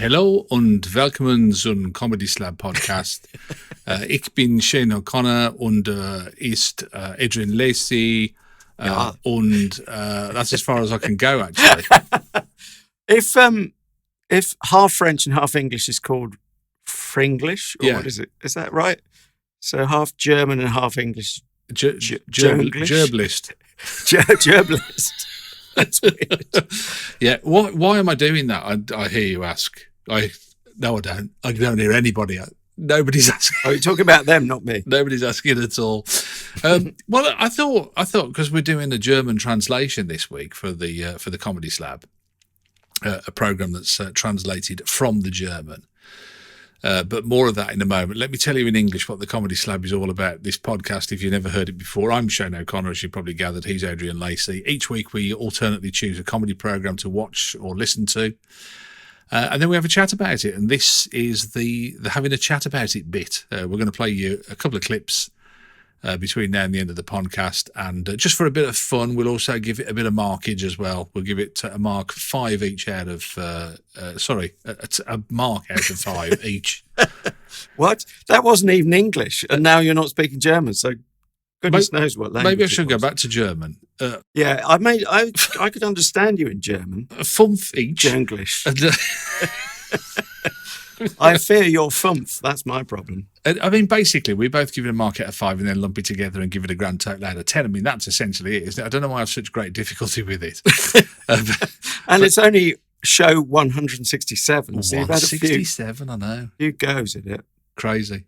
Hallo und willkommen zum Comedy Slab Podcast. Ich bin Shane O'Connor und ist Adrian Lacey. Ja. Und that's as far as I can go, actually. If half French and half English is called Fringlish, or what is it? Is that right? So half German and half English. Gerblist. Gerblist. That's weird. Yeah. Why am I doing that? I hear you ask. No, I don't. I don't hear anybody. Nobody's asking. Oh, you're talking about them, not me. Nobody's asking at all. Well, I thought because we're doing a German translation this week for the Comedy Slab, a program that's translated from the German. But more of that in a moment. Let me tell you in English what the Comedy Slab is all about. This podcast, if you've never heard it before, I'm Shane O'Connor, as you probably gathered. He's Adrian Lacey. Each week we alternately choose a comedy program to watch or listen to. And then we have a chat about it. And this is the having a chat about it bit. We're going to play you a couple of clips between now and the end of the podcast. And just for a bit of fun, we'll also give it a bit of markage as well. We'll give it a mark 5 each out of, a mark out of 5 each. What? That wasn't even English. And now you're not speaking German. So goodness knows what language. Maybe I should go back to German. Yeah, I could understand you in German. A fünf each. English. I fear your fumph. That's my problem. I mean, basically, we both give it a mark out of 5 and then lump it together and give it a grand total out of 10. I mean, that's essentially it, isn't it? I don't know why I have such great difficulty with it. And it's only show 167. So you've had a 167, I know. Few goes in it. Crazy.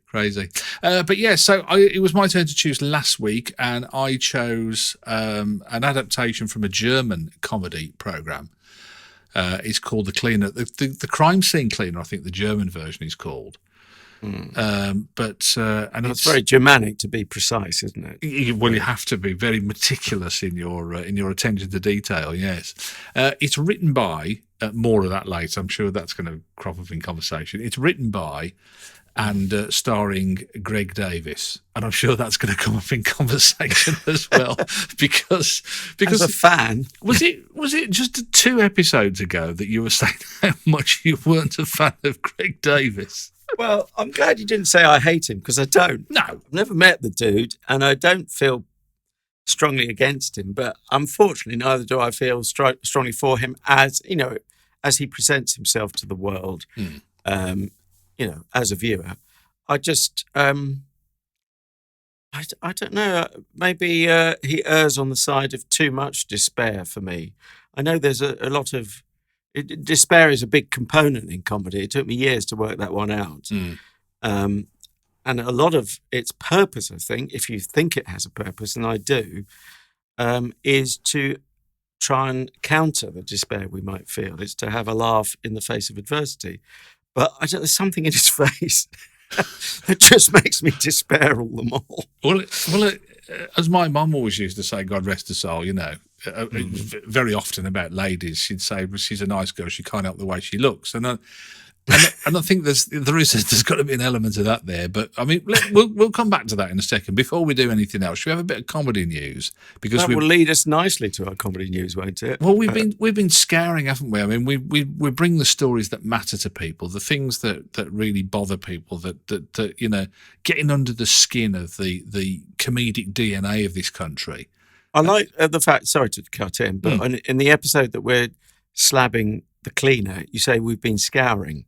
But yeah, so it was my turn to choose last week, and I chose an adaptation from a German comedy program. It's called The Cleaner, the Crime Scene Cleaner, I think the German version is called. And it's very Germanic, to be precise, isn't it? Well, you have to be very meticulous in your attention to detail. Yes, it's written by more of that later. I'm sure that's going to crop up in conversation. It's written by and starring Greg Davis, and I'm sure that's going to come up in conversation as well. because as a fan, was it just 2 episodes ago that you were saying how much you weren't a fan of Greg Davis? Well, I'm glad you didn't say I hate him, because I don't. No, I've never met the dude, and I don't feel strongly against him. But unfortunately, neither do I feel strongly for him, as he presents himself to the world. As a viewer, I just, I don't know, maybe he errs on the side of too much despair for me. I know there's a lot of, despair is a big component in comedy. It took me years to work that one out. And a lot of its purpose, I think, if you think it has a purpose, and I do, is to try and counter the despair we might feel. It's to have a laugh in the face of adversity. But there's something in his face that just makes me despair all the more. Well, as my mum always used to say, God rest her soul, very often about ladies, she'd say, well, she's a nice girl, she can't help the way she looks. And I think there's got to be an element of that there. But I mean, we'll come back to that in a second. Before we do anything else, should we have a bit of comedy news? Because that will lead us nicely to our comedy news, won't it? Well, we've been scouring, haven't we? I mean, we bring the stories that matter to people, the things that really bother people, that getting under the skin of the comedic DNA of this country. I like the fact. Sorry to cut in, but in the episode that we're slabbing The Cleaner, you say we've been scouring.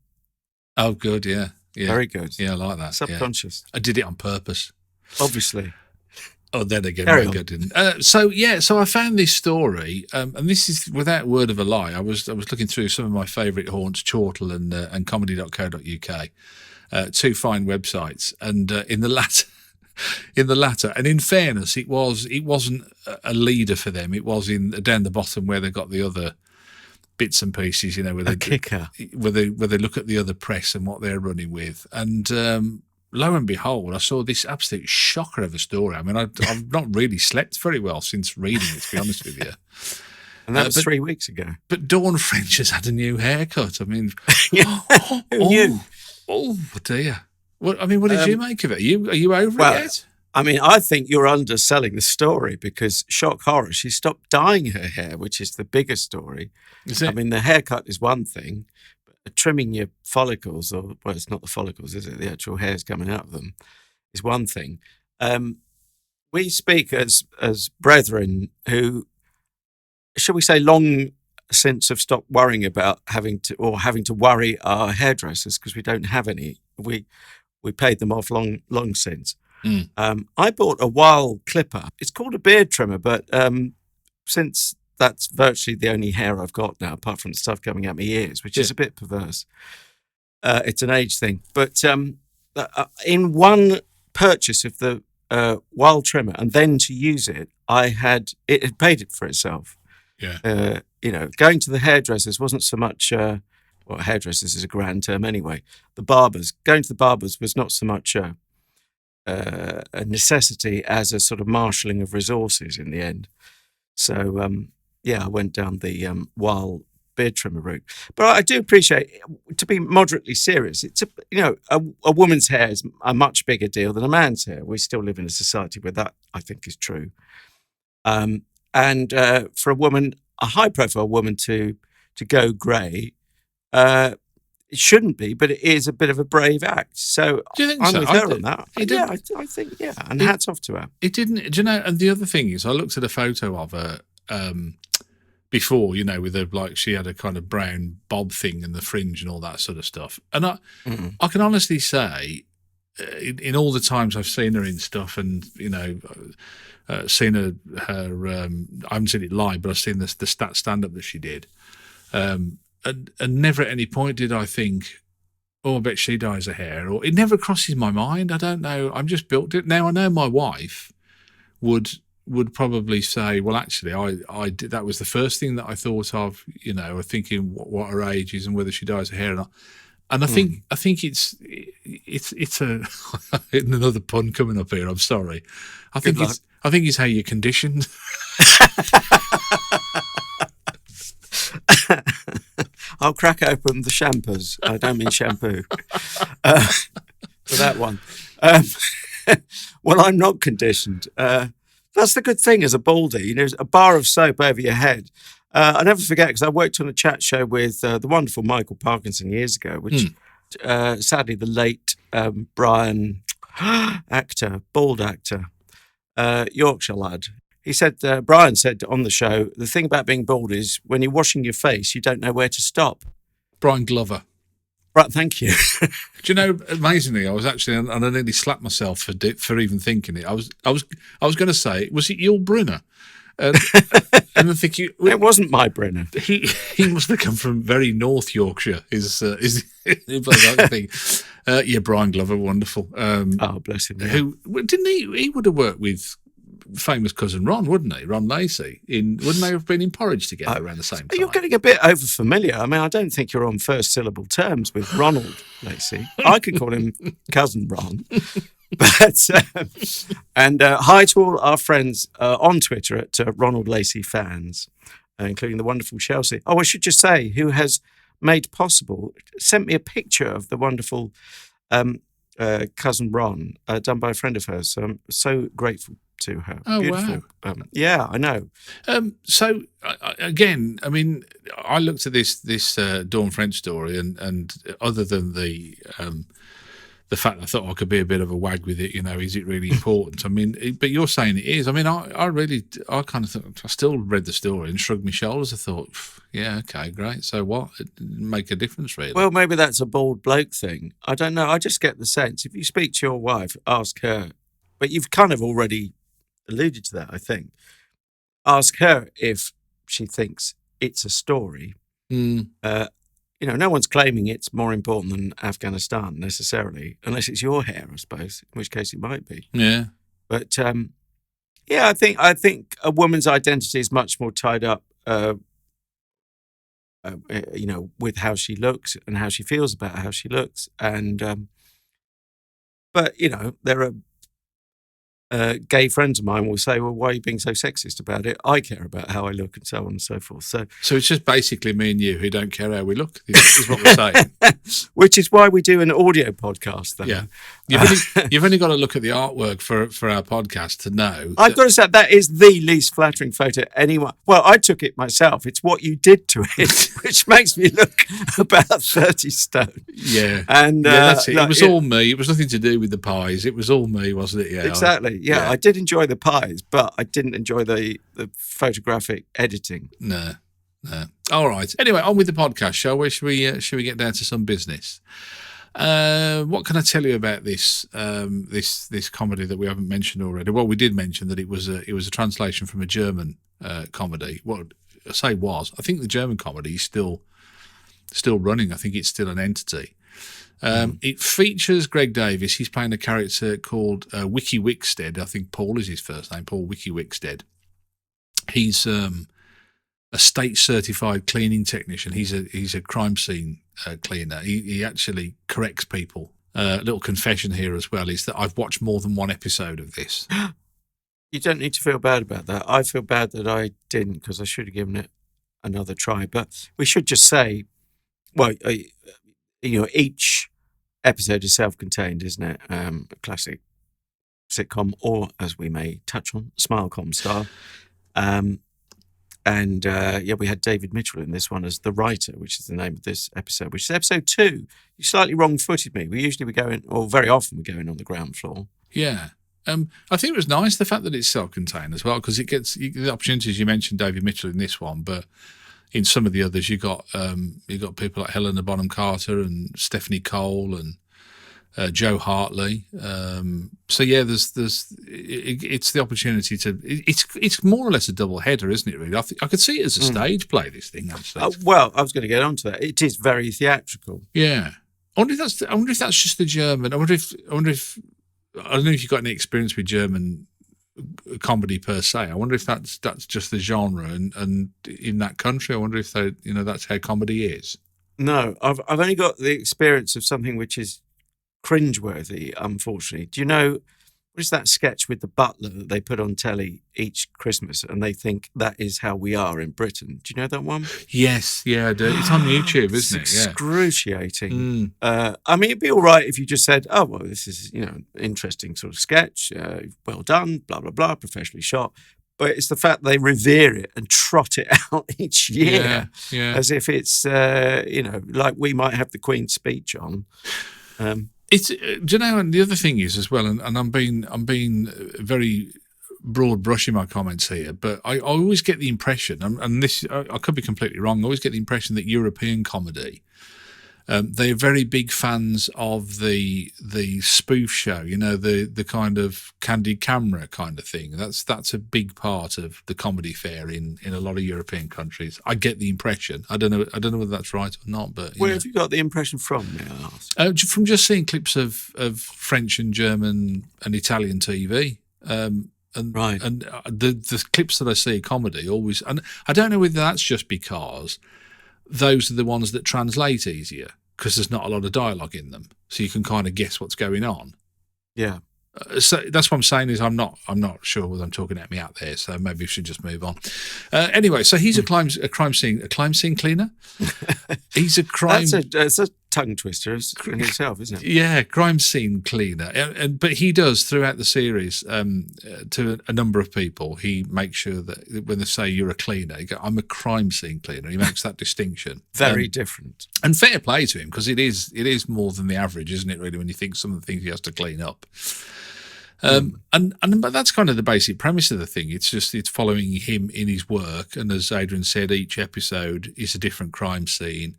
Oh, good, yeah. Very good. Yeah, I like that. Subconscious. Yeah. I did it on purpose. Obviously. Oh, then again, maybe I didn't. So I found this story, and this is without word of a lie. I was looking through some of my favourite haunts, Chortle and comedy.co.uk, 2 fine websites, and in the latter, and in fairness, it wasn't a leader for them. It was down the bottom where they got the other bits and pieces, where they look at the other press and what they're running with. And lo and behold, I saw this absolute shocker of a story. I mean, I've not really slept very well since reading it, to be honest with you. And that was 3 weeks ago. But Dawn French has had a new haircut. I mean, who knew? Oh dear. What did you make of it? Are you over it yet? I mean, I think you're underselling the story, because shock horror, she stopped dyeing her hair, which is the bigger story. Is it? I mean, the haircut is one thing, trimming your follicles, or well, it's not the follicles, is it? The actual hairs coming out of them is one thing. We speak as brethren who, shall we say, long since have stopped worrying about having to worry our hairdressers because we don't have any. We paid them off long since. I bought a Weil clipper. It's called a beard trimmer, but since that's virtually the only hair I've got now, apart from the stuff coming out my ears, which is a bit perverse. It's an age thing. But in one purchase of the Weil trimmer, and then to use it, it had paid it for itself. Yeah. Going to the hairdressers wasn't so much. Well, hairdressers is a grand term anyway. Going to the barbers was not so much a necessity as a sort of marshalling of resources in the end. So, I went down the Weil beard trimmer route. But I do appreciate, to be moderately serious, it's a woman's hair is a much bigger deal than a man's hair. We still live in a society where that, I think, is true. And for a woman, a high-profile woman, to go grey, it shouldn't be, but it is a bit of a brave act. So do you think I'm so? with her on that. I think, and hats off to her. It didn't, do you know, and the other thing is I looked at a photo of her before, with she had a kind of brown bob thing and the fringe and all that sort of stuff. And I can honestly say, in all the times I've seen her in stuff and, seen her I haven't seen it live, but I've seen the stand-up that she did. And never at any point did I think, I bet she dyes her hair, or it never crosses my mind. I don't know. I'm just built it. Now I know my wife would probably say, well, actually, I did. That was the first thing that I thought of. Thinking what her age is and whether she dyes her hair or not. And I think it's a another pun coming up here. I'm sorry. I think it's how you're conditioned. I'll crack open the champers. I don't mean shampoo. For that one. Well, I'm not conditioned. That's the good thing as a baldy. A bar of soap over your head. I never forget, because I worked on a chat show with the wonderful Michael Parkinson years ago, which sadly the late Brian, bald actor, Yorkshire lad. He said, Brian said on the show, the thing about being bald is when you're washing your face, you don't know where to stop. Brian Glover. Right, thank you. Do you know, amazingly, I was actually, and I nearly slapped myself for even thinking it. I was going to say, was it Yul Brynner? And I'm thinking, it wasn't my Brynner. He must have come from very North Yorkshire. That thing. Brian Glover, wonderful. Oh, bless him. Yeah. Who didn't he? He would have worked with famous cousin Ron, wouldn't he? Ron Lacey. Wouldn't they have been in Porridge together around the same time? You're getting a bit over familiar. I mean, I don't think you're on first syllable terms with Ronald Lacey. I could call him cousin Ron. But and hi to all our friends on Twitter at Ronald Lacey fans, including the wonderful Chelsea. Oh, I should just say, who has sent me a picture of the wonderful cousin Ron, done by a friend of hers. So I'm so grateful to her. Oh, beautiful. wow. Yeah, I know. So again, I mean, I looked at this Dawn French story, and other than the fact I thought I could be a bit of a wag with it, is it really important? I mean, but you're saying it is. I mean, I kind of thought, I still read the story and shrugged my shoulders. I thought, yeah, okay, great. So what? It didn't make a difference, really. Well, maybe that's a bald bloke thing. I don't know. I just get the sense, if you speak to your wife, ask her, but you've kind of already alluded to that, I think. Ask her if she thinks it's a story. No one's claiming it's more important than Afghanistan necessarily, unless it's your hair, I suppose, in which case it might be. Yeah. But I think a woman's identity is much more tied up, with how she looks and how she feels about how she looks. And but there are gay friends of mine will say, well, why are you being so sexist about it? I care about how I look and so on and so forth. So it's just basically me and you who don't care how we look, is what we're saying. Which is why we do an audio podcast, though. Yeah. You've only got to look at the artwork for our podcast to know. I've got to say, that is the least flattering photo anyone... Well, I took it myself. It's what you did to it, which makes me look about 30 stone. Yeah. And that's it. It was all me. It was nothing to do with the pies. It was all me, wasn't it? Yeah. Exactly. Yeah, I did enjoy the pies, but I didn't enjoy the photographic editing. No. All right. Anyway, on with the podcast, shall we? Should we get down to some business? What can I tell you about this this comedy that we haven't mentioned already? Well, we did mention that it was a translation from a German comedy. What I say was, I think the German comedy is still running. I think it's still an entity. It features Greg Davis. He's playing a character called Wicky Wickstead. I think Paul is his first name, Paul Wicky Wickstead. He's a state-certified cleaning technician. He's a crime scene cleaner. He actually corrects people. A little confession here as well is that I've watched more than one episode of this. You don't need to feel bad about that. I feel bad that I didn't, because I should have given it another try. But we should just say, well, each episode is self-contained, isn't it? A classic sitcom, or as we may touch on, Smilecom style. We had David Mitchell in this one as the writer, which is the name of this episode, which is episode 2. You slightly wrong-footed me. We go in, or very often we go in on the ground floor. Yeah. I think it was nice, the fact that it's self-contained as well, because it gets the opportunities. You mentioned David Mitchell in this one, but in some of the others, you got people like Helena Bonham Carter and Stephanie Cole and Joe Hartley. So yeah, it's the opportunity to. It's more or less a double header, isn't it? Really, I could see it as a stage play. This thing actually. Well, I was going to get onto that. It is very theatrical. Yeah, I wonder if that's just the German. I wonder if I don't know if you've got any experience with German comedy per se. I wonder if that's just the genre, and in that country, I wonder if that's how comedy is. No, I've only got the experience of something which is cringeworthy, unfortunately. Do you know what is that sketch with the butler that they put on telly each Christmas, and they think that is how we are in Britain? Do you know that one? Yes, yeah, I do. It's on YouTube, isn't it? Yeah. Excruciating. I mean, it'd be all right if you just said, "Oh, well, this is interesting sort of sketch, well done, blah blah blah, professionally shot." But it's the fact they revere it and trot it out each year, as if it's like we might have the Queen's speech on. It's do you know? And the other thing is as well, and I'm being very broad brushing my comments here, but I always get the impression, and this I could be completely wrong. I always get the impression that European comedy, they're very big fans of the spoof show. The kind of candid camera kind of thing. That's a big part of the comedy fare in a lot of European countries. I get the impression. I don't know whether that's right or not. But where have you got the impression from? May I ask? From just seeing clips of French and German and Italian TV. Right. And the clips that I see of comedy always, and I don't know whether that's just because those are the ones that translate easier because there's not a lot of dialogue in them, so you can kind of guess what's going on. Yeah. So that's what I'm saying is I'm not sure whether I'm talking at me out there, so maybe we should just move on. Anyway, so he's a crime scene cleaner. He's a crime. That's a tongue twister in itself, isn't it? Yeah, crime scene cleaner. But he does throughout the series to a number of people. He makes sure that when they say you're a cleaner, you go, I'm a crime scene cleaner. He makes that distinction. Very different. And fair play to him, because it is more than the average, isn't it? Really, when you think some of the things he has to clean up. But that's kind of the basic premise of the thing. It's following him in his work, and as Adrian said, each episode is a different crime scene,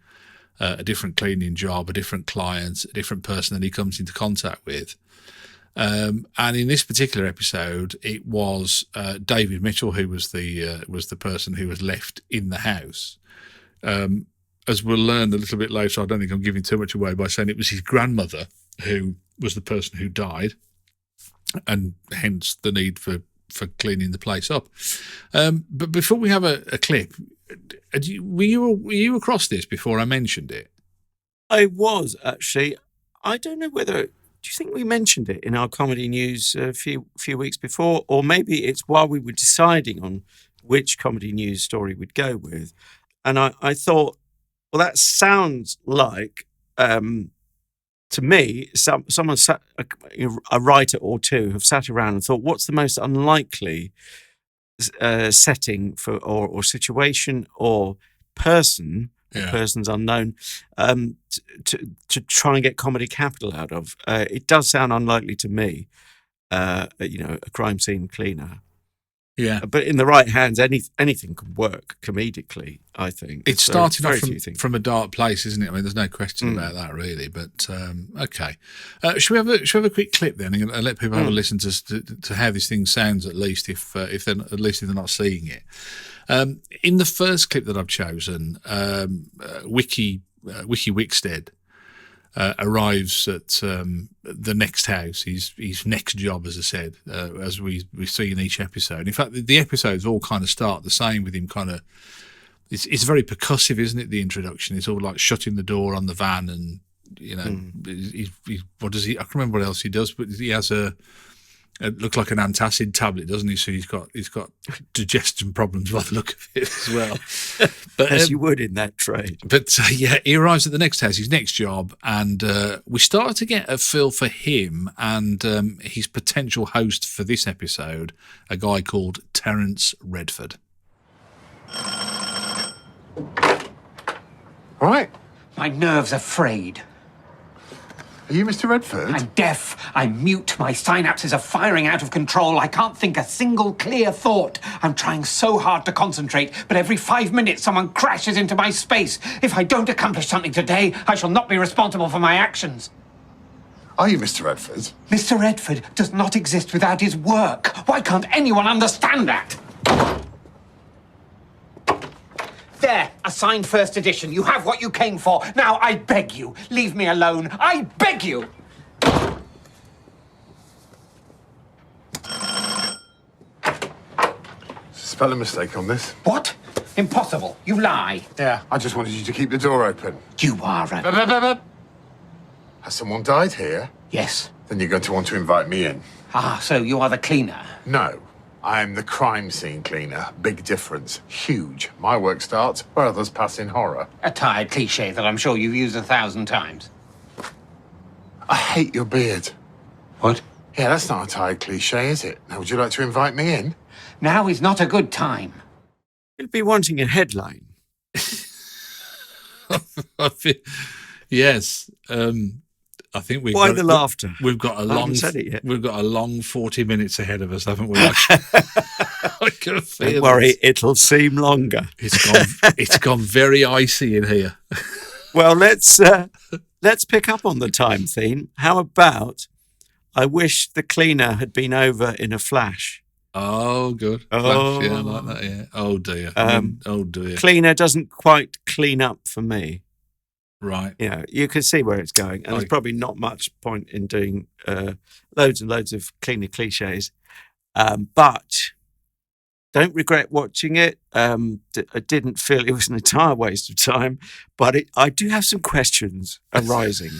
a different cleaning job, a different client, a different person that he comes into contact with. And in this particular episode, it was David Mitchell who was the person who was left in the house. As we'll learn a little bit later, I don't think I'm giving too much away by saying it was his grandmother who was the person who died, and hence the need for cleaning the place up. But before we have a clip, were you across this before I mentioned it? I was, actually. I don't know whetdo you think we mentioned it in our comedy news a few weeks before? Or maybe it's while we were deciding on which comedy news story we'd go with. And I thought, well, that sounds like, to me, someone sat, a writer or two have sat around and thought, what's the most unlikely setting for or situation or person, person's unknown, to try and get comedy capital out of. It does sound unlikely to me, a crime scene cleaner. Yeah. But in the right hands, anything can work comedically, I think. It's starting off from a dark place, isn't it? I mean, there's no question about that, really. But, okay. Should we have a quick clip then and let people have a listen to how this thing sounds, at least if they're not seeing it. In the first clip that I've chosen, Wicky Wickstead arrives at the next house, his next job, as I said, as we see in each episode. In fact, the episodes all kind of start the same with him kind of. It's very percussive, isn't it? The introduction. It's all like shutting the door on the van, and what does he? I can't remember what else he does, but he has it looks like an antacid tablet, doesn't he? So he's got digestion problems by the look of it as well. But, as you would in that trade. But he arrives at the next house, his next job, and we start to get a feel for him and his potential host for this episode, a guy called Terence Redford. All right. My nerves are frayed. Are you Mr. Redford? I'm deaf. I'm mute. My synapses are firing out of control. I can't think a single clear thought. I'm trying so hard to concentrate, but every 5 minutes someone crashes into my space. If I don't accomplish something today, I shall not be responsible for my actions. Are you Mr. Redford? Mr. Redford does not exist without his work. Why can't anyone understand that? There, a signed first edition. You have what you came for. Now, I beg you, leave me alone. I beg you! Spelling mistake on this. What? Impossible. You lie. Yeah. I just wanted you to keep the door open. You are a... Has someone died here? Yes. Then you're going to want to invite me in. Ah, so you are the cleaner. No. I am the crime scene cleaner. Big difference. Huge. My work starts where others pass in horror. A tired cliche that I'm sure you've used 1,000 times. I hate your beard. What? Yeah, that's not a tired cliche, is it? Now, would you like to invite me in? Now is not a good time. You'll be wanting a headline. Yes. I think we've Why the laughter? We've got a long. Said it yet. We've got a long 40 minutes ahead of us, haven't we? I can feel. Don't worry, it'll seem longer. It's gone very icy in here. Well, let's pick up on the time theme. How about I wish the cleaner had been over in a flash. Oh, good. Oh. Flash, yeah, I like that. Yeah. Oh dear. Oh dear. Cleaner doesn't quite clean up for me. Right. You can see where it's going, and there's probably not much point in doing loads and loads of cleaner cliches. But don't regret watching it. I didn't feel it was an entire waste of time, but I do have some questions arising.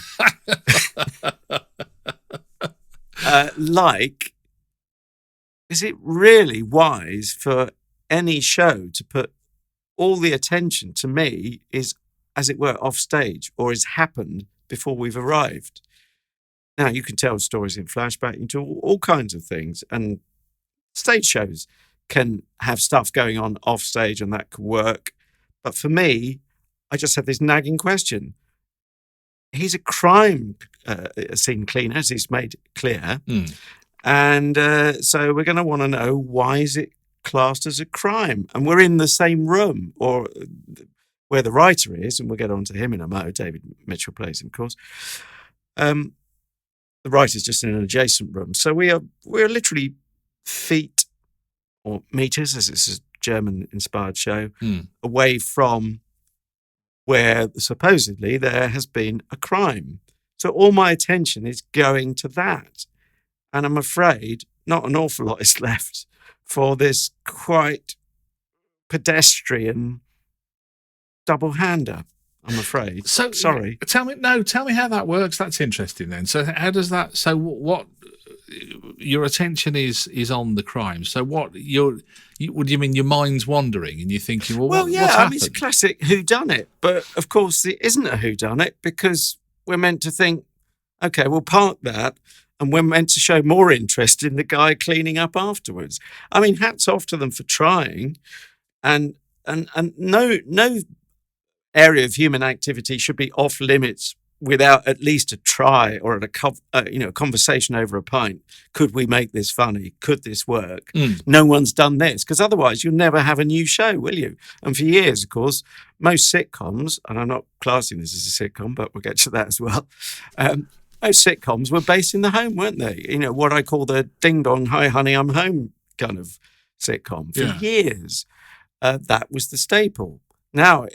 Is it really wise for any show to put all the attention to me is, as it were, off stage, or has happened before we've arrived? Now, you can tell stories in flashback, you can do all kinds of things, and stage shows can have stuff going on off stage, and that can work. But for me, I just have this nagging question. He's a crime scene cleaner, as he's made clear. And so we're going to want to know, why is it classed as a crime? And we're in the same room, or where the writer is, and we'll get on to him in a moment. David Mitchell plays him, of course. The writer's just in an adjacent room. So we're literally feet or meters, as it's a German-inspired show, away from where supposedly there has been a crime. So all my attention is going to that. And I'm afraid not an awful lot is left for this quite pedestrian double-hander. I'm afraid. So sorry. Tell me how that works. That's interesting then. So how does that? So what? Your attention is on the crime. So what? What do you mean? Your mind's wandering and you're thinking, well, Well, yeah, what's I happened? mean, it's a classic whodunit, but of course it isn't a whodunit because we're meant to think, okay, we'll park that, and we're meant to show more interest in the guy cleaning up afterwards. I mean, hats off to them for trying, and no area of human activity should be off limits without at least a try or a conversation over a pint. Could we make this funny? Could this work? No one's done this, because otherwise you'll never have a new show, will you? And for years, of course, most sitcoms, and I'm not classing this as a sitcom, but we'll get to that as well. Most sitcoms were based in the home, weren't they? You know, what I call the ding dong, hi honey, I'm home kind of sitcom. For years, that was the staple. Now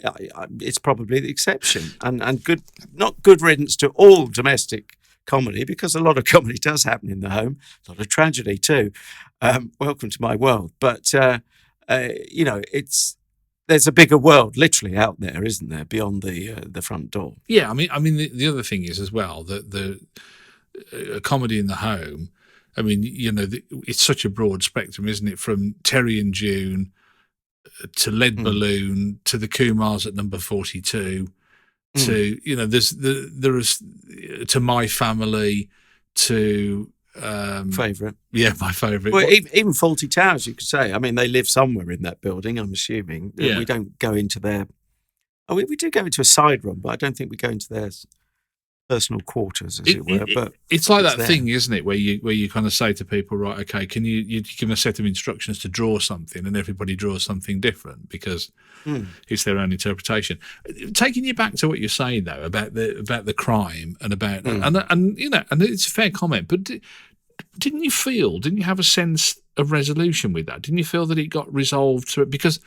it's probably the exception, and not good riddance to all domestic comedy, because a lot of comedy does happen in the home, a lot of tragedy too. Welcome to my world, but there's a bigger world literally out there, isn't there, beyond the front door? Yeah, I mean, the other thing is as well that the comedy in the home. I mean, it's such a broad spectrum, isn't it? From Terry and June to Lead Balloon to the Kumars at number 42 to there is to My Family to Favourite. Yeah, my favourite. Well, even Fawlty Towers, you could say. I mean, they live somewhere in that building, I'm assuming. Yeah. We don't go into their... Oh, we do go into a side room, but I don't think we go into their personal quarters, as it were. But it's like that there. thing, isn't it, where you kind of say to people, right, okay, can you give them a set of instructions to draw something, and everybody draws something different because it's their own interpretation. Taking you back to what you're saying though about the crime and about and it's a fair comment, but didn't you have a sense of resolution with that? Didn't you feel that it got resolved through it? Because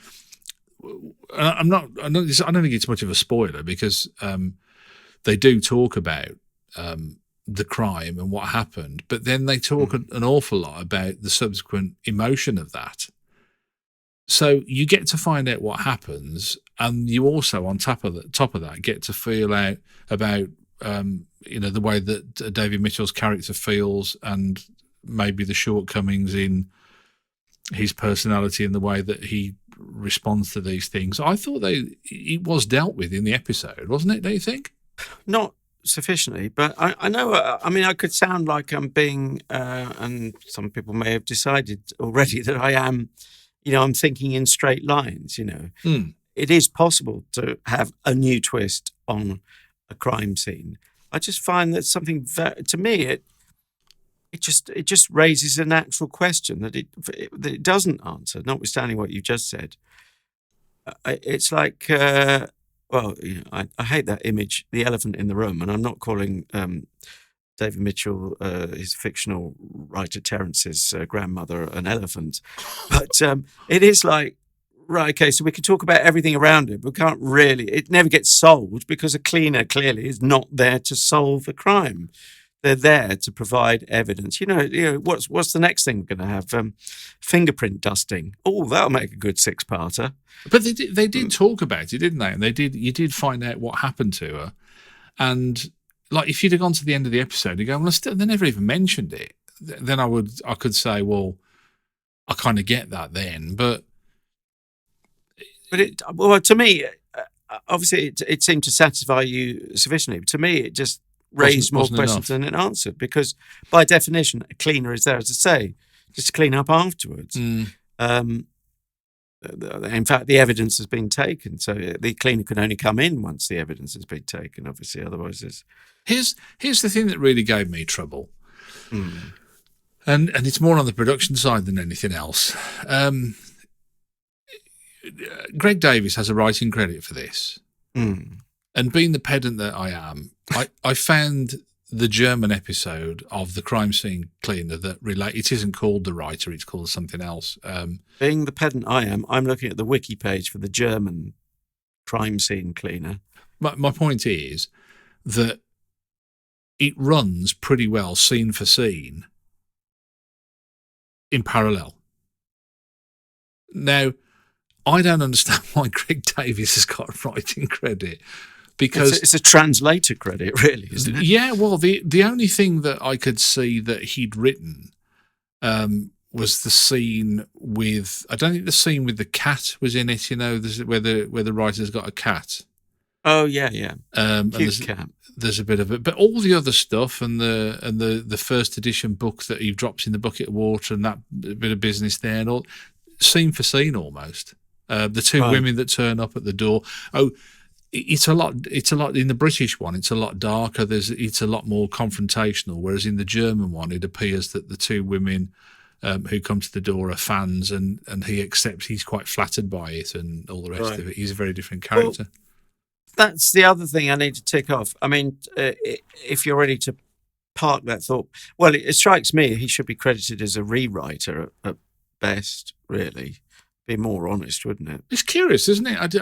I don't think it's much of a spoiler because they do talk about the crime and what happened, but then they talk an awful lot about the subsequent emotion of that. So you get to find out what happens, and you also, on top of that, get to feel out about the way that David Mitchell's character feels, and maybe the shortcomings in his personality and the way that he responds to these things. I thought it was dealt with in the episode, wasn't it? Don't you think? Not sufficiently, but I know, I mean, I could sound like I'm being, and some people may have decided already that I am, I'm thinking in straight lines, It is possible to have a new twist on a crime scene. I just find that something, to me, it just raises a natural question that it doesn't answer, notwithstanding what you just said. It's like... I hate that image, the elephant in the room, and I'm not calling David Mitchell, his fictional writer Terence's grandmother, an elephant, but it is like, right, okay, so we can talk about everything around it, but we can't really, it never gets solved because a cleaner clearly is not there to solve a crime. They're there to provide evidence. What's the next thing we're going to have? Fingerprint dusting. Oh, that'll make a good six-parter. But they did talk about it, didn't they? And you did find out what happened to her. And like, if you'd have gone to the end of the episode and go, well, they never even mentioned it, then I could say, well, I kind of get that then. But to me, obviously, it seemed to satisfy you sufficiently. But to me, it just raised more questions than it answered, because by definition, a cleaner is there, as I say, just to clean up afterwards. In fact, the evidence has been taken, so the cleaner can only come in once the evidence has been taken. Obviously, otherwise, here's the thing that really gave me trouble, and it's more on the production side than anything else. Greg Davies has a writing credit for this. And being the pedant that I am, I found the German episode of the crime scene cleaner that it isn't called The Writer, it's called something else. Being the pedant I am, I'm looking at the wiki page for the German crime scene cleaner. My point is that it runs pretty well scene for scene in parallel. Now, I don't understand why Greg Davies has got a writing credit because it's a translator credit, really, isn't it? yeah, well, the only thing that I could see that he'd written was the scene with. I don't think the scene with the cat was in it. You know, where the writer's got a cat. Oh yeah. And Cute cat. there's a bit of it, but all the other stuff and the first edition book that he drops in the bucket of water and that bit of business there and all, scene for scene almost. The two women that turn up at the door. Oh, it's a lot in the British one. It's a lot darker. It's a lot more confrontational. Whereas in the German one, it appears that the two women who come to the door are fans, and he accepts. He's quite flattered by it and all the rest of it. He's a very different character. Well, that's the other thing I need to tick off. I mean, if you're ready to park that thought, well, it strikes me he should be credited as a rewriter at best, really. Be more honest, wouldn't it? It's curious, isn't it?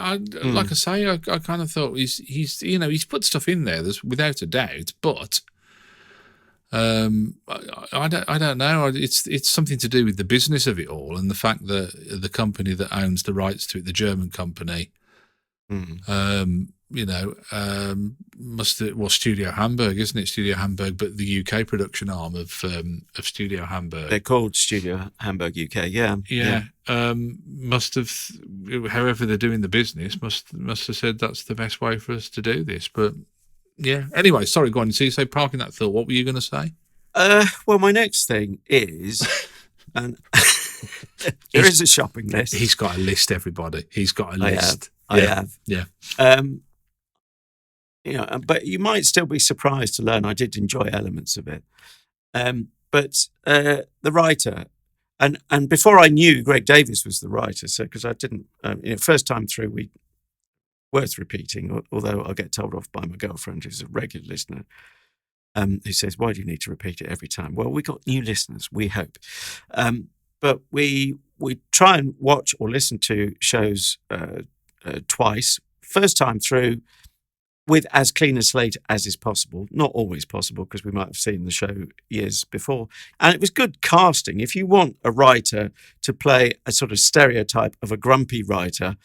Like I say, I kind of thought he's put stuff in there, without a doubt, but I don't know. It's something to do with the business of it all and the fact that the company that owns the rights to it, the German company, Studio Hamburg, isn't it? Studio Hamburg, but the UK production arm of Studio Hamburg. They're called Studio Hamburg UK. Yeah. Must have, however they're doing the business, must have said that's the best way for us to do this. But yeah. Anyway, sorry, go on. So you say parking that thought. What were you going to say? Well, my next thing is, and there is a shopping list. He's got a list. Everybody, he's got a list. I have. Yeah. But you might still be surprised to learn I did enjoy elements of it. But the writer, and before I knew Greg Davies was the writer, so because I didn't, first time through, worth repeating, although I'll get told off by my girlfriend, who's a regular listener, who says, "Why do you need to repeat it every time?" Well, we got new listeners, we hope. But we try and watch or listen to shows twice. First time through, with as clean a slate as is possible. Not always possible, because we might have seen the show years before. And it was good casting. If you want a writer to play a sort of stereotype of a grumpy writer,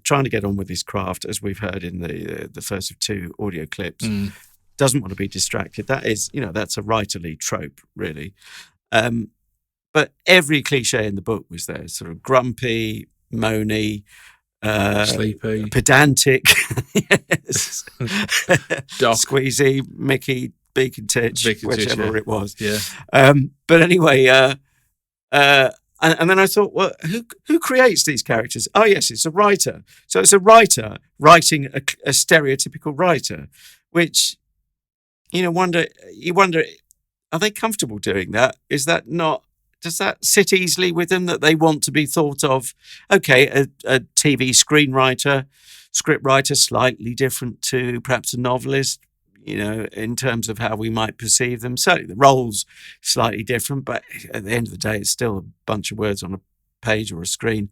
trying to get on with his craft, as we've heard in the first of two audio clips, doesn't want to be distracted. That is, that's a writerly trope, really. But every cliche in the book was there, sort of grumpy, moany, sleepy, pedantic, yes. Doc. Squeezy, Mickey, Beacon Titch, whichever it was. Yeah. But anyway, and then I thought, well, who creates these characters? Oh yes, it's a writer. So it's a writer writing a stereotypical writer, which you wonder, are they comfortable doing that? Is that not? Does that sit easily with them that they want to be thought of, okay, a TV screenwriter, script writer, slightly different to perhaps a novelist, in terms of how we might perceive them. Certainly the role's slightly different, but at the end of the day, it's still a bunch of words on a page or a screen.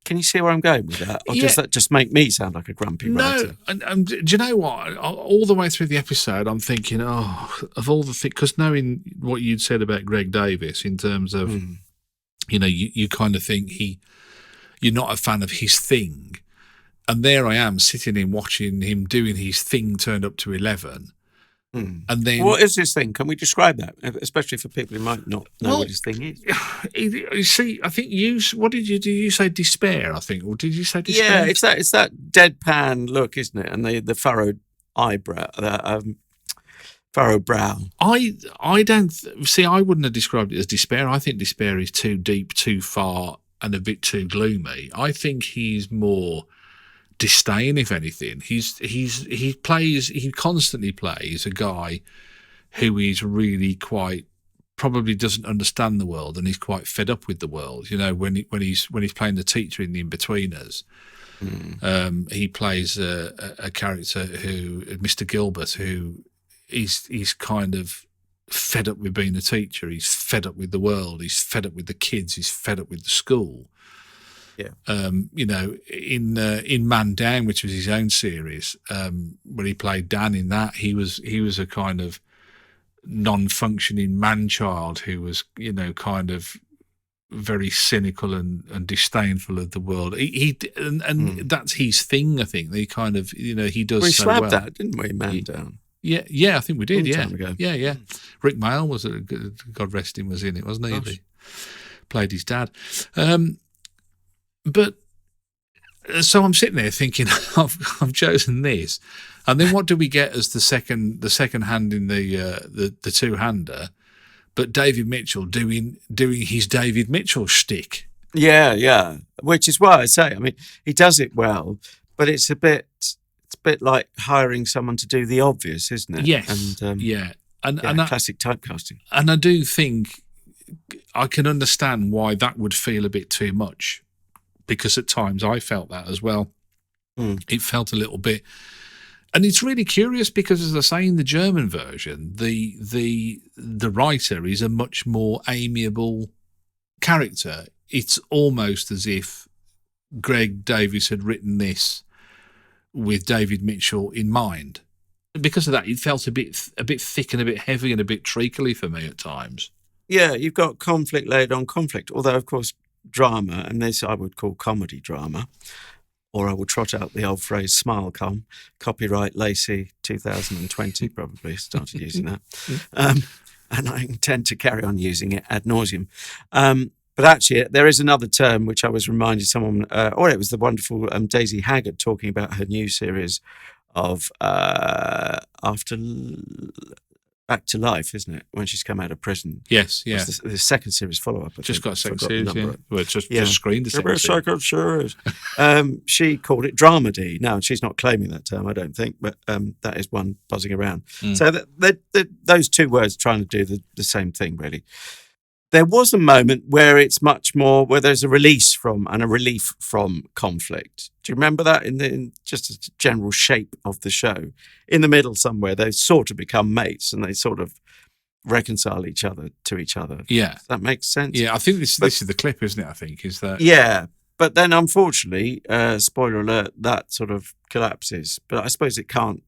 Can you see where I'm going with that? Or does that just make me sound like a grumpy writer? No, and do you know what? All the way through the episode, I'm thinking, of all the things, because knowing what you'd said about Greg Davies in terms of, you kind of think you're not a fan of his thing. And there I am sitting in watching him doing his thing turned up to 11. And then, what is his thing? Can we describe that, especially for people who might not know what his thing is? You see, I think did you say despair? I think, or did you say despair? Yeah, it's that deadpan look, isn't it? And the furrowed eyebrow, furrowed brow. I don't see. I wouldn't have described it as despair. I think despair is too deep, too far, and a bit too gloomy. I think he's more disdain, if anything. He constantly plays a guy who is really quite, probably doesn't understand the world, and he's quite fed up with the world. When he's playing the teacher in The Inbetweeners, he plays a character who, Mr. Gilbert, who he's kind of fed up with being a teacher. He's fed up with the world. He's fed up with the kids. He's fed up with the school. Yeah. In Man Down, which was his own series, when he played Dan in that, he was a kind of non-functioning man-child who was, kind of very cynical and disdainful of the world. That's his thing. I think he kind of, he does. We so slabbed well. that, didn't we, Man Down? Yeah, I think we did. Long Yeah, time ago. yeah. Rick Mayall was, God rest him, was in it, wasn't he? Gosh. He played his dad. But so I'm sitting there thinking, I've chosen this, and then what do we get as the second hand in the two-hander? But David Mitchell doing his David Mitchell shtick. Yeah. Which is why I say, I mean, he does it well, but it's a bit like hiring someone to do the obvious, isn't it? Yes. And, And classic typecasting. And I do think I can understand why that would feel a bit too much, because at times I felt that as well. It felt a little bit. And it's really curious because, as I say, in the German version, the writer is a much more amiable character. It's almost as if Greg Davies had written this with David Mitchell in mind. Because of that, it felt a bit thick and a bit heavy and a bit treacly for me at times. Yeah, you've got conflict laid on conflict. Although, of course, drama, and this I would call comedy drama, or I will trot out the old phrase "smile-com." Copyright Lacey 2020, probably started using that. And I intend to carry on using it ad nauseum. But actually, there is another term which I was reminded someone, or it was the wonderful Daisy Haggard talking about her new series of Back to Life, isn't it? When she's come out of prison. Yes, yeah. The second series follow-up. Just got a second Forgot the series, yeah. number. Well, just screened the second series. She called it dramedy. Now, she's not claiming that term, I don't think, but that is one buzzing around. So those two words trying to do the same thing, really. There was a moment where it's much more, where there's a release from and a relief from conflict. Do you remember that in just a general shape of the show? In the middle somewhere, they sort of become mates and they sort of reconcile each other to each other. Yeah. Does that make sense? Yeah, I think this is the clip, isn't it? I think is that. Yeah, but then unfortunately, spoiler alert, that sort of collapses. But I suppose it can't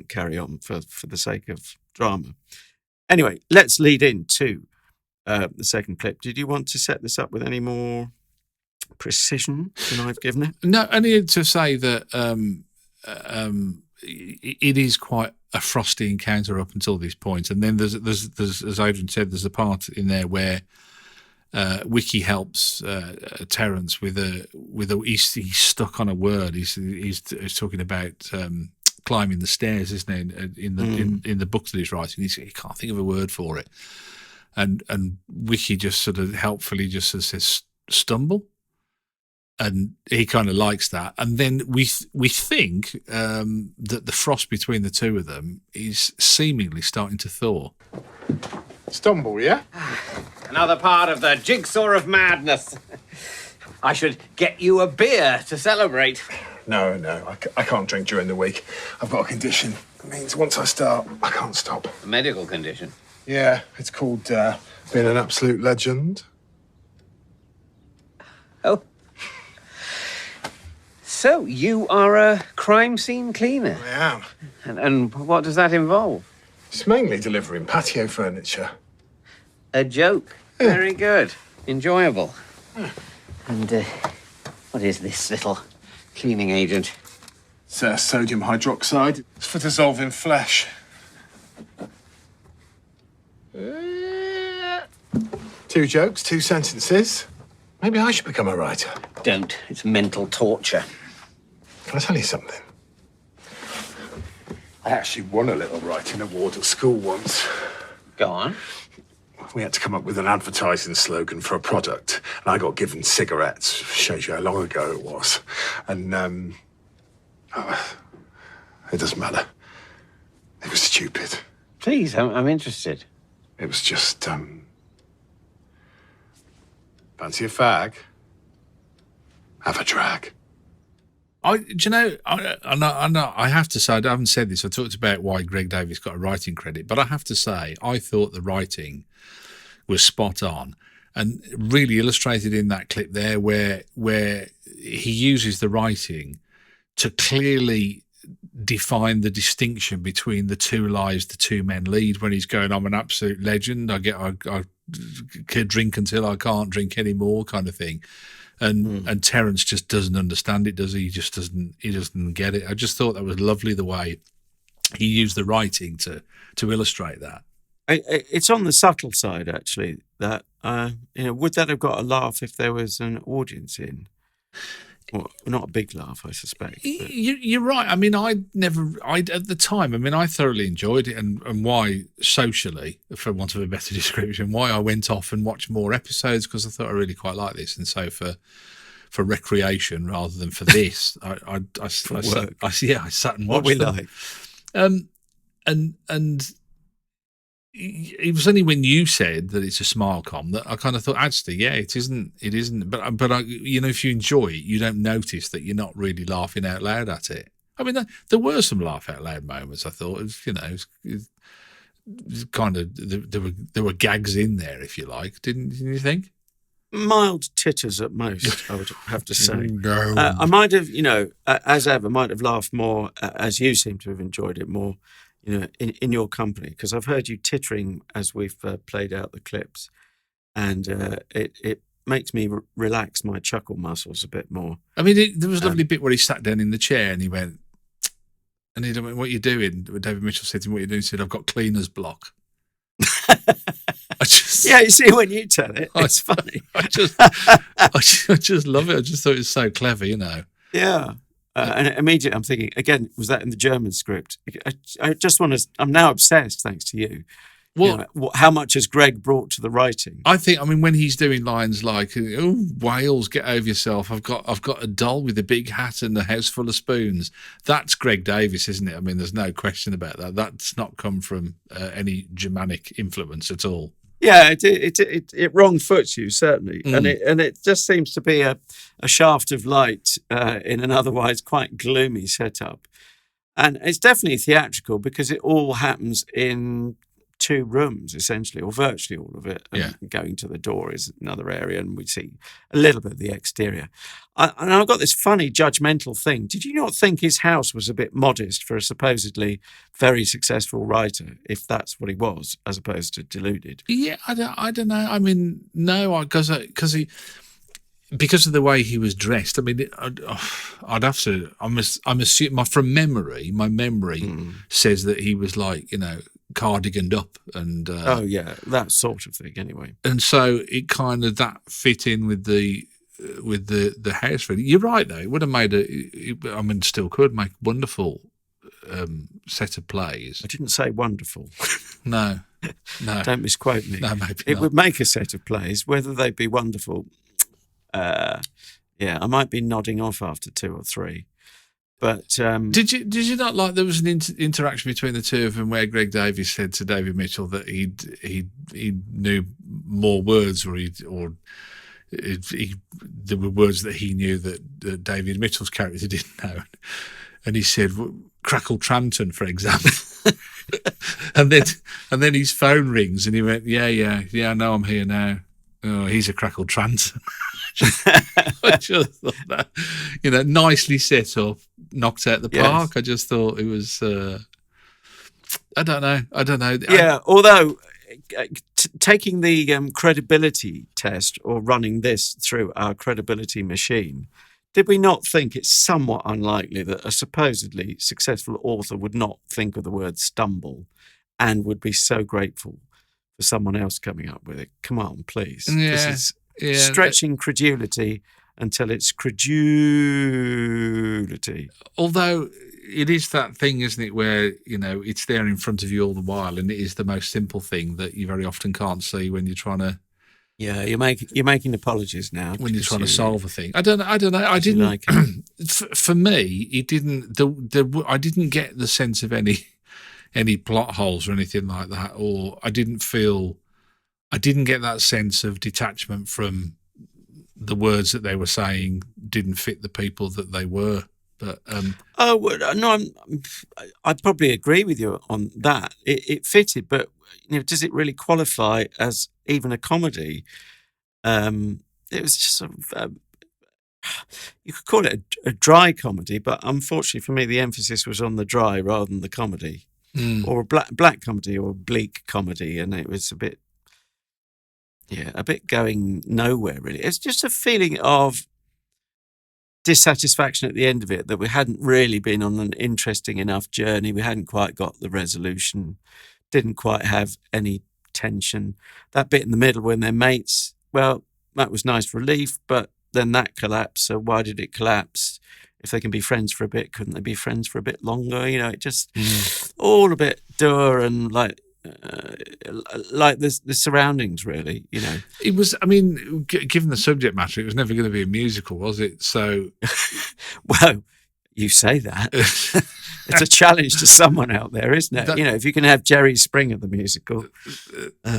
carry on for the sake of drama. Anyway, let's lead into the second clip. Did you want to set this up with any more precision than I've given it? No, only to say that it is quite a frosty encounter up until this point, and then there's as Adrian said, there's a part in there where Wicky helps Terence with he's stuck on a word. He's talking about climbing the stairs, isn't he? In the book that he's writing, he can't think of a word for it. And Wicky just sort of helpfully just says stumble, and he kind of likes that. And then we think that the frost between the two of them is seemingly starting to thaw. Stumble, yeah? Another part of the jigsaw of madness. I should get you a beer to celebrate. No, I can't drink during the week. I've got a condition. It means once I start, I can't stop. A medical condition. Yeah, it's called being an absolute legend. Oh. So, you are a crime scene cleaner? I am. And what does that involve? It's mainly delivering patio furniture. A joke. Very good. Enjoyable. And what is this little cleaning agent? It's sodium hydroxide. It's for dissolving flesh. 2 jokes, 2 sentences. Maybe I should become a writer. Don't. It's mental torture. Can I tell you something? I actually won a little writing award at school once. Go on. We had to come up with an advertising slogan for a product, and I got given cigarettes. Shows you how long ago it was. And, it doesn't matter. It was stupid. Please, I'm interested. It was just, fancy a fag? Have a drag. I have to say, I haven't said this. I talked about why Greg Davies got a writing credit, but I have to say, I thought the writing was spot on and really illustrated in that clip there, where he uses the writing to clearly define the distinction between the two lives the two men lead when he's going, I'm an absolute legend. I could drink until I can't drink anymore, kind of thing. And Terence just doesn't understand it, does he? He just doesn't get it. I just thought that was lovely the way he used the writing to illustrate that. It's on the subtle side, actually, that would that have got a laugh if there was an audience in? Well, not a big laugh, I suspect. But. You're right. I mean, at the time, I mean, I thoroughly enjoyed it, and why socially, for want of a better description, why I went off and watched more episodes, because I thought I really quite liked this, and so for recreation rather than for this, I sat and watched what we them. like. And it was only when you said that it's a smile-com that I kind of thought, actually, yeah, it isn't. But if you enjoy it, you don't notice that you're not really laughing out loud at it. I mean, there were some laugh out loud moments. I thought, it was kind of there were gags in there, if you like, didn't you think? Mild titters at most, I would have to say. No. I might have, as ever, might have laughed more, as you seem to have enjoyed it more, in your company, because I've heard you tittering as we've played out the clips, and it makes me relax my chuckle muscles a bit more. I mean, there was a lovely bit where he sat down in the chair and he went, what are you doing? David Mitchell said to him, what are you doing? He said, I've got cleaner's block. Yeah, you see, when you tell it, it's funny. I just love it. I just thought it was so clever, Yeah. And immediately I'm thinking, again, was that in the German script? I just want to, I'm now obsessed, thanks to you. Well, how much has Greg brought to the writing? I think, when he's doing lines like, oh, Wales, get over yourself. I've got a doll with a big hat and a house full of spoons. That's Greg Davies, isn't it? I mean, there's no question about that. That's not come from any Germanic influence at all. Yeah, it wrong foots you, certainly. And it just seems to be a shaft of light in an otherwise quite gloomy setup. And it's definitely theatrical because it all happens in 2 rooms, essentially, or virtually all of it. And going to the door is another area, and we see a little bit of the exterior. And I've got this funny judgmental thing. Did you not think his house was a bit modest for a supposedly very successful writer, if that's what he was, as opposed to deluded? Yeah, I don't know. I mean, no, because of the way he was dressed. I mean, I'd have to. I'm assuming from memory. My memory says that he was like, cardiganed up and that sort of thing anyway. And so it kind of that fit in with the house. Really, you're right though. It would have made still could make wonderful set of plays. I didn't say wonderful. No. Don't misquote me. No, maybe it not. would make a set of plays. Whether they'd be wonderful, I might be nodding off after 2 or 3. But did you not like there was an interaction between the two of them where Greg Davies said to David Mitchell that he knew more words, there were words that he knew that David Mitchell's character didn't know, and he said Crackle Tranton, for example, and then his phone rings and he went, yeah, I know I'm here now. Oh, he's a Crackle Tranton. I just thought that, nicely set up, knocked out the park. Yes. I just thought it was, I don't know. Yeah, although taking the credibility test or running this through our credibility machine, did we not think it's somewhat unlikely that a supposedly successful author would not think of the word stumble and would be so grateful for someone else coming up with it? Come on, please. Yeah. This is stretching credulity until it's credulity. Although it is that thing, isn't it, where, it's there in front of you all the while, and it is the most simple thing that you very often can't see when you're trying to. Yeah, you're making apologies now. When you're trying to solve a thing. I don't know. I didn't. Like it. For me, it didn't. I didn't get the sense of any plot holes or anything like that, or I didn't get that sense of detachment from the words that they were saying didn't fit the people that they were. But I'd probably agree with you on that. It fitted, but does it really qualify as even a comedy? It was just sort of you could call it a dry comedy, but unfortunately for me, the emphasis was on the dry rather than the comedy, or a black comedy or a bleak comedy, and it was a bit going nowhere really. It's just a feeling of dissatisfaction at the end of it, that we hadn't really been on an interesting enough journey. We hadn't quite got the resolution, didn't quite have any tension. That bit in the middle when they're mates, well, that was nice relief, but then that collapsed. So why did it collapse? If they can be friends for a bit, couldn't they be friends for a bit longer? You know, it just all a bit dour and like the surroundings, really. You know, it was. I mean, given the subject matter, it was never going to be a musical, was it? So, well, you say that. It's a challenge to someone out there, isn't it? You know, if you can have Jerry Springer the musical,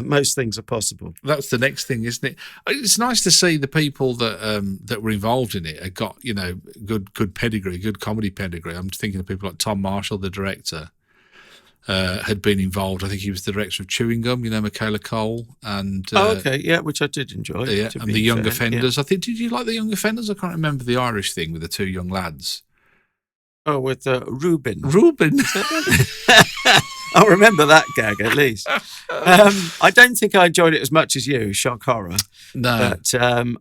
most things are possible. That's the next thing, isn't it? It's nice to see the people that were involved in it have got, you know, good pedigree, good comedy pedigree. I'm thinking of people like Tom Marshall, the director, had been involved. I think he was the director of Chewing Gum, you know, Michaela Cole. And which I did enjoy. Yeah, and The Young Offenders. Yeah. I think, did you like The Young Offenders? I can't remember the Irish thing with the two young lads. Oh, with Reuben. Reuben. I'll remember that gag at least. I don't think I enjoyed it as much as you, shock horror. No. But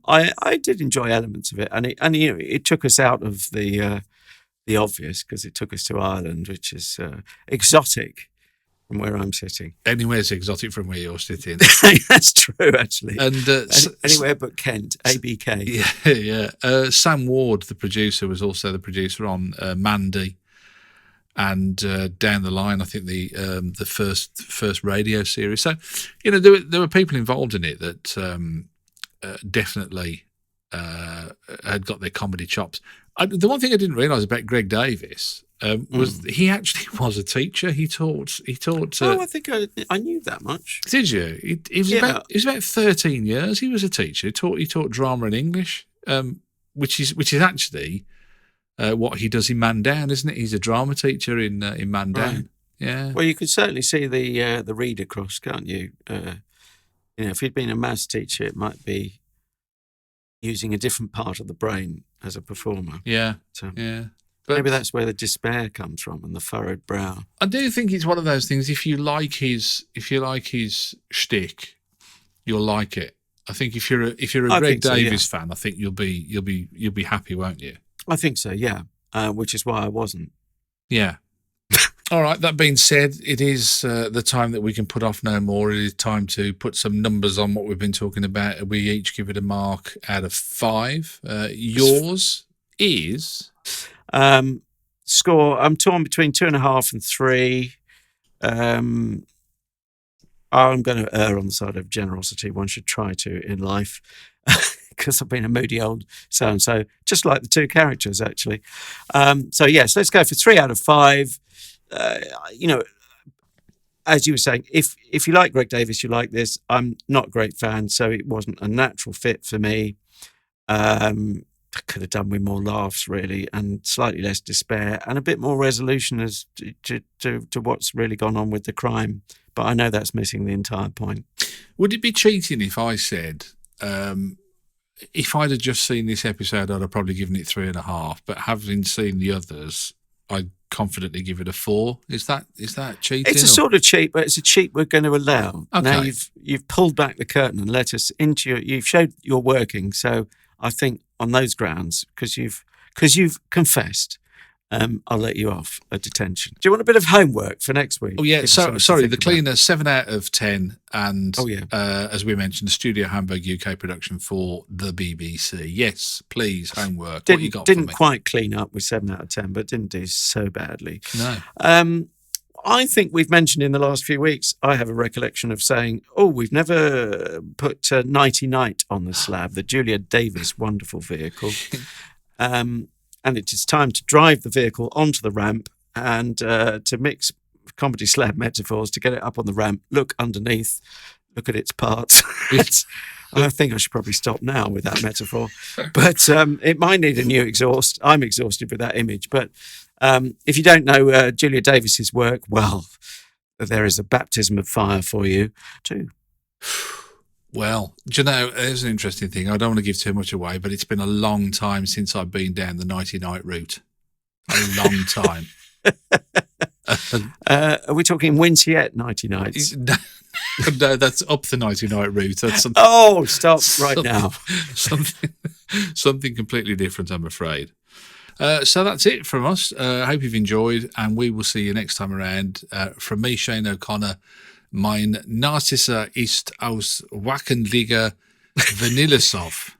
I did enjoy elements of it. And you know, it took us out of the obvious, because it took us to Ireland, which is exotic from where I'm sitting. Anywhere's exotic from where you're sitting. That's true, actually. And anywhere but Kent, ABK. Yeah. Sam Ward, the producer, was also the producer on Mandy, and down the line, I think the first radio series. So, you know, there were people involved in it that definitely had got their comedy chops. The one thing I didn't realise about Greg Davis was he actually was a teacher. He taught. I think I knew that much. Did you? He was about 13 years. He was a teacher. He taught drama and English, which is actually what he does in Man Down, isn't it? He's a drama teacher in Man Down. Right. Yeah. Well, you could certainly see the read across, can't you? You know, if he'd been a maths teacher, it might be using a different part of the brain as a performer. Yeah. So yeah. But maybe that's where the despair comes from and the furrowed brow. I do think it's one of those things. If you like his shtick, you'll like it. I think if you're a Greg Davis fan, I think you'll be happy, won't you? I think so. Yeah. Which is why I wasn't. Yeah. All right. That being said, it is the time that we can put off no more. It is time to put some numbers on what we've been talking about. We each give it a mark out of 5. Yours is score. I'm torn between 2.5 and 3. I'm going to err on the side of generosity. One should try to in life, because I've been a moody old so-and-so, just like the two characters, actually. So yes, let's go for 3 out of 5. You know, as you were saying, if you like Greg Davis, you like this. I'm not a great fan, so it wasn't a natural fit for me. I could have done with more laughs, really, and slightly less despair, and a bit more resolution as to what's really gone on with the crime. But I know that's missing the entire point. Would it be cheating if I said, if I'd have just seen this episode, I'd have probably given it 3.5, but having seen the others, I'd confidently give it a 4. Is that cheating? It's a sort of cheat, but it's a cheat we're going to allow. Okay. Now you've pulled back the curtain and let us into you've showed your working. So I think on those grounds, because you've confessed, I'll let you off a detention. Do you want a bit of homework for next week? Oh yeah, sorry. The Cleaner, 7 out of 10, and as we mentioned, the Studio Hamburg UK production for the BBC. Yes, please, homework. What you got for me? Didn't quite clean up with 7 out of 10, but didn't do so badly. No. I think we've mentioned in the last few weeks, I have a recollection of saying, we've never put Nighty Night on the Slab, the Julia Davis wonderful vehicle. And it is time to drive the vehicle onto the ramp and to mix comedy slab metaphors, to get it up on the ramp, look underneath, look at its parts. I think I should probably stop now with that metaphor. But it might need a new exhaust. I'm exhausted with that image. But if you don't know Julia Davis's work, well, there is a baptism of fire for you too. Well, do you know, there's an interesting thing. I don't want to give too much away, but it's been a long time since I've been down the nighty-night route. A long time. Are we talking Winsett nighty nights? No, that's up the nighty-night route. That's something, Oh, stop right now. something completely different, I'm afraid. So that's it from us. I hope you've enjoyed, and we will see you next time around. From me, Shane O'Connor, mein Narcissa ist aus Wackenliga Vanillasov,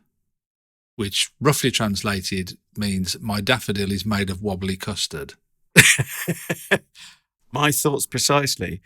which roughly translated means my daffodil is made of wobbly custard. My thoughts precisely.